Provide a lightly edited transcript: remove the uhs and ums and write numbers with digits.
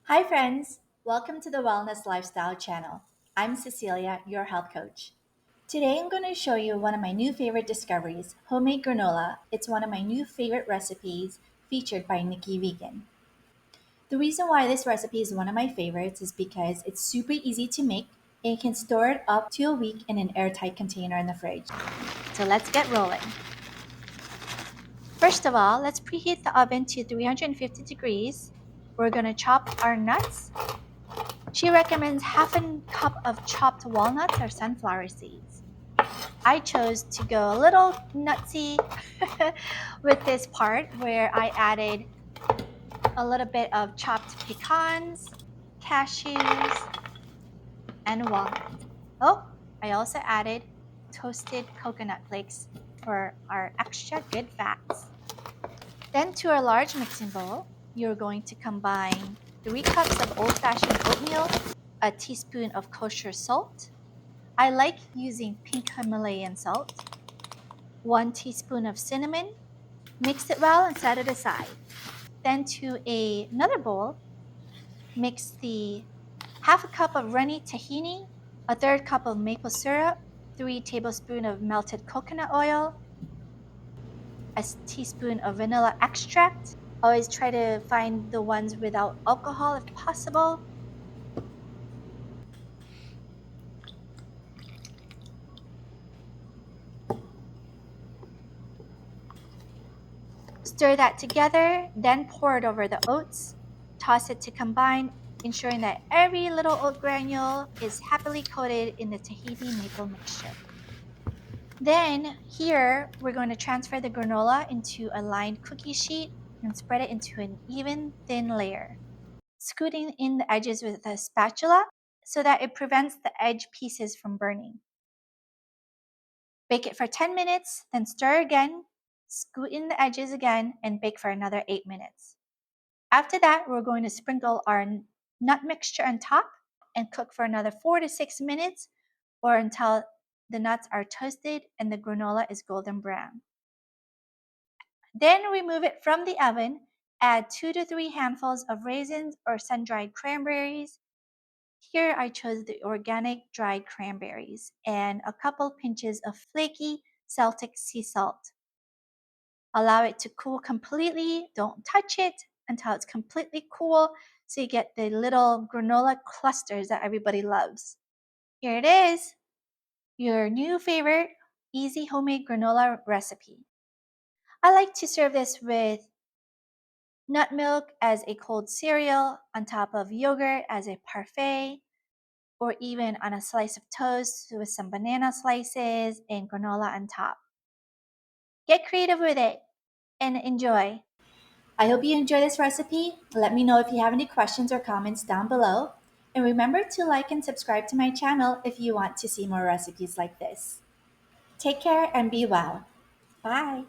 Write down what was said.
Hi, friends! Welcome to the Wellness Lifestyle channel. I'm Cecilia, your health coach. Today, I'm going to show you one of my new favorite discoveries homemade granola. It's one of my new favorite recipes featured by Nikki Vegan. The reason why this recipe is one of my favorites is because it's super easy to make and you can store it up to a week in an airtight container in the fridge. So, let's get rolling. First of all, let's preheat the oven to 350 degrees. We're going to chop our nuts. She recommends half a cup of chopped walnuts or sunflower seeds. I chose to go a little nutsy with this part where I added a little bit of chopped pecans, cashews, and walnuts. Oh, I also added toasted coconut flakes for our extra good fats. Then to a large mixing bowl, you're going to combine 3 cups of old-fashioned oatmeal, a teaspoon of kosher salt. I like using pink Himalayan salt, 1 teaspoon of cinnamon. Mix it well and set it aside. Then to another bowl, mix the half a cup of runny tahini, a third cup of maple syrup, 3 tablespoons of melted coconut oil, a teaspoon of vanilla extract. Always try to find the ones without alcohol if possible. Stir that together, then pour it over the oats. Toss it to combine, ensuring that every little oat granule is happily coated in the Tahiti maple mixture. Then here, we're going to transfer the granola into a lined cookie sheet and spread it into an even, thin layer, scooting in the edges with a spatula so that it prevents the edge pieces from burning. Bake it for 10 minutes, then stir again, scoot in the edges again, and bake for another 8 minutes. After that, we're going to sprinkle our nut mixture on top and cook for another 4 to 6 minutes or until the nuts are toasted and the granola is golden brown. Then remove it from the oven, add 2 to 3 handfuls of raisins or sun-dried cranberries. Here I chose the organic dried cranberries and a couple pinches of flaky Celtic sea salt. Allow it to cool completely. Don't touch it until it's completely cool so you get the little granola clusters that everybody loves. Here it is, your new favorite easy homemade granola recipe. I like to serve this with nut milk as a cold cereal, on top of yogurt as a parfait, or even on a slice of toast with some banana slices and granola on top. Get creative with it and enjoy. I hope you enjoy this recipe. Let me know if you have any questions or comments down below. And remember to like and subscribe to my channel if you want to see more recipes like this. Take care and be well. Bye.